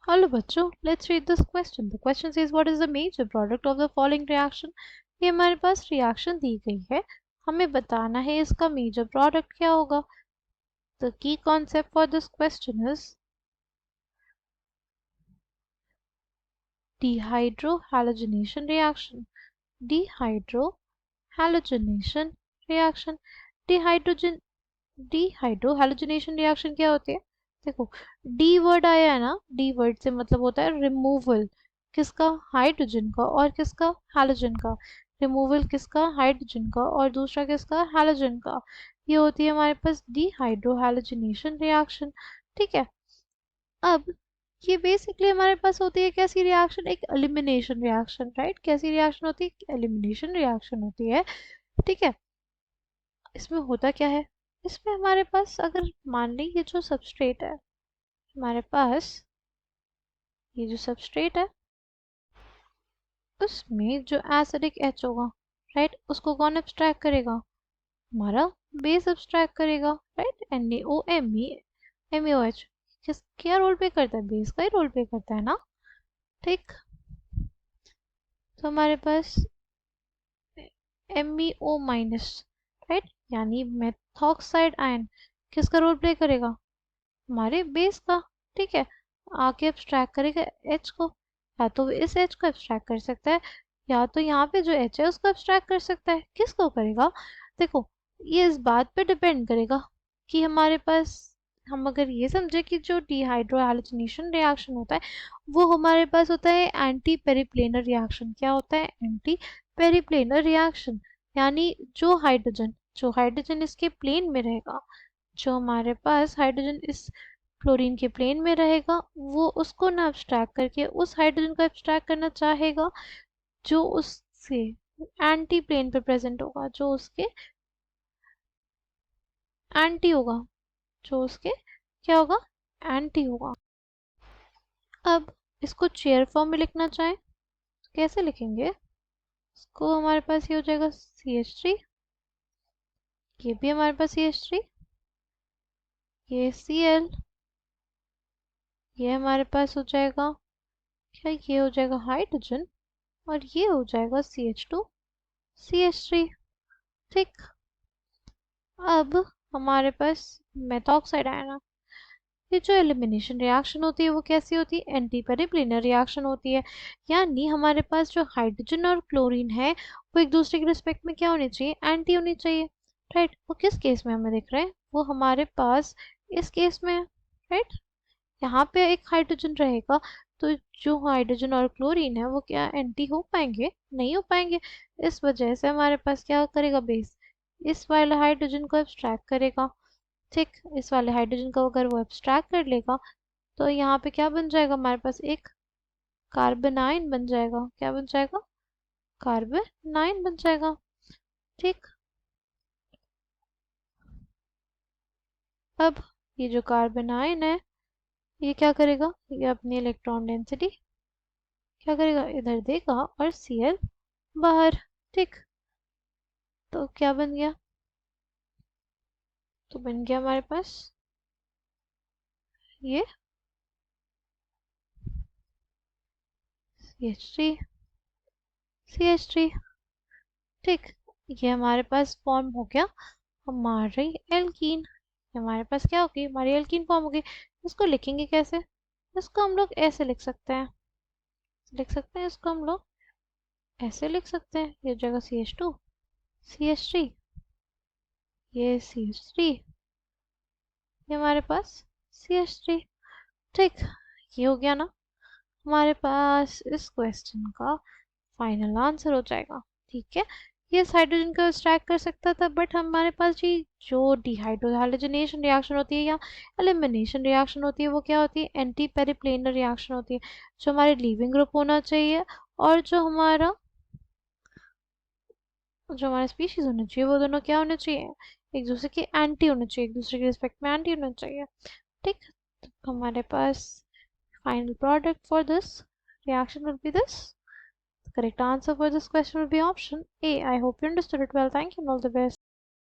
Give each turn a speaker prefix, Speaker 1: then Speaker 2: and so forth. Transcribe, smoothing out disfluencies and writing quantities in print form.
Speaker 1: Hello बच्चों, let's read this question. The question says what is the major product of the following reaction? ये हमारे पास reaction दी गई है, हमें बताना है इसका मेजर प्रोडक्ट क्या होगा. The key concept for this question is dehydrohalogenation reaction. Dehydrohalogenation reaction. dehydrohalogenation reaction क्या होती है? देखो, डी वर्ड आया है ना, डी वर्ड से मतलब होता है रिमूवल. किसका? हाइड्रोजन का. और किसका? हैलोजन का. रिमूवल किसका? हाइड्रोजन का. और दूसरा किसका? हैलोजन का. ये होती है हमारे पास डीहाइड्रोहैलोजिनेशन रिएक्शन. ठीक है. अब ये बेसिकली हमारे पास होती है कैसी रिएक्शन? एक एलिमिनेशन रिएक्शन. राइट. कैसी रिएक्शन होती है? एलिमिनेशन रिएक्शन होती है. ठीक है. इसमें होता क्या है? इसमें हमारे पास अगर मान लें ये जो सबस्ट्रेट है, हमारे पास ये जो सबस्ट्रेट है उसमें जो एसिडिक एच होगा, राइट, उसको कौन एब्स्ट्रैक्ट करेगा? हमारा बेस एब्स्ट्रैक्ट करेगा. राइट. NaOMe किस क्या रोल प्ले करता है? बेस का ही रोल प्ले करता है ना. ठीक. तो हमारे पास MEO माइनस, राइट, यानी मेथॉक्साइड आयन किसका रोल प्ले करेगा? हमारे बेस का. ठीक है. आके एब्स्ट्रैक्ट करेगा एच को. या तो इस एच को एब्स्ट्रैक्ट कर सकता है, या तो यहाँ पे जो एच है उसको एब्स्ट्रैक्ट कर सकता है. किसको करेगा? देखो, ये इस बात पे डिपेंड करेगा कि हमारे पास, हम अगर ये समझे कि जो डिहाइड्रोहैलोजिनेशन रिएक्शन होता है वो हमारे पास होता है एंटी पेरिप्लेनर रिएक्शन. क्या होता है? Anti periplanar reaction. यानी जो हाइड्रोजन इसके प्लेन में रहेगा, जो हमारे पास हाइड्रोजन इस क्लोरीन के प्लेन में रहेगा, वो उसको ना एब्स्ट्रैक्ट करके उस हाइड्रोजन को एब्स्ट्रैक्ट करना चाहेगा जो उससे एंटी प्लेन पे प्रेजेंट होगा, जो उसके एंटी होगा, जो उसके क्या होगा? एंटी होगा. अब इसको चेयर फॉर्म में लिखना चाहें तो कैसे लिखेंगे? इसको हमारे पास ये हो जाएगा CH3, ये भी हमारे पास CH3, ये Cl, ये हमारे पास हो जाएगा क्या? ये हो जाएगा हाइड्रोजन, और ये हो जाएगा CH2 CH3. ठीक. अब हमारे पास मेथॉक्साइड आया ना. ये जो एलिमिनेशन रिएक्शन होती है वो कैसी होती है? एंटी पेरिप्लेनर रिएक्शन होती है. यानी हमारे पास जो हाइड्रोजन और क्लोरीन है वो एक दूसरे के रिस्पेक्ट में क्या होनी चाहिए? एंटी होनी चाहिए. राइट. वो किस केस में हमें दिख रहे हैं? वो हमारे पास इस केस में है. राइट. यहाँ पे एक हाइड्रोजन रहेगा, तो जो हाइड्रोजन और क्लोरीन है वो क्या एंटी हो पाएंगे? नहीं हो पाएंगे. इस वजह से हमारे पास क्या करेगा? बेस इस वाले हाइड्रोजन को एब्स्ट्रैक्ट करेगा. ठीक. इस वाले हाइड्रोजन को अगर वो एब्स्ट्रैक्ट कर लेगा तो यहाँ पे क्या बन जाएगा? हमारे पास एक कार्बनाइन बन जाएगा. क्या बन जाएगा? कार्बनाइन बन जाएगा. ठीक. अब ये जो कार्बनाइन है ये क्या करेगा? ये अपनी इलेक्ट्रॉन डेंसिटी क्या करेगा? इधर देगा और Cl बाहर. ठीक. तो क्या बन गया? तो बन गया हमारे पास ये CH3. ठीक. ये हमारे पास फॉर्म हो गया हमारी एल्कीन. ये हमारे पास क्या होगी? हमारी एल्कीन फॉर्म होगी. इसको लिखेंगे कैसे? इसको हम लोग ऐसे लिख सकते हैं. इसको हम लोग ऐसे लिख सकते हैं. ये जगह CH2 CH3, ये CH3, ये हमारे पास CH3. ठीक. ये हो गया ना हमारे पास इस क्वेश्चन का फाइनल आंसर हो जाएगा. ठीक है. ये हाइड्रोजन को एक्सट्रैक्ट कर सकता था, बट हमारे पास ये जो डिहाइड्रोहैलोजिनेशन रिएक्शन होती है या एलिमिनेशन रिएक्शन होती है वो क्या होती है? एंटी पेरिप्लेनर रिएक्शन होती है. जो हमारे लीविंग ग्रुप होना चाहिए और जो हमारा स्पीशीज होना चाहिए वो दोनों क्या होने चाहिए? एक दूसरे के एंटी होने चाहिए, एक दूसरे के रिस्पेक्ट में एंटी होना चाहिए. ठीक. तो हमारे पास final product for this reaction will be this. The correct answer for this question will be option A. I hope you understood it well. Thank you and all the best.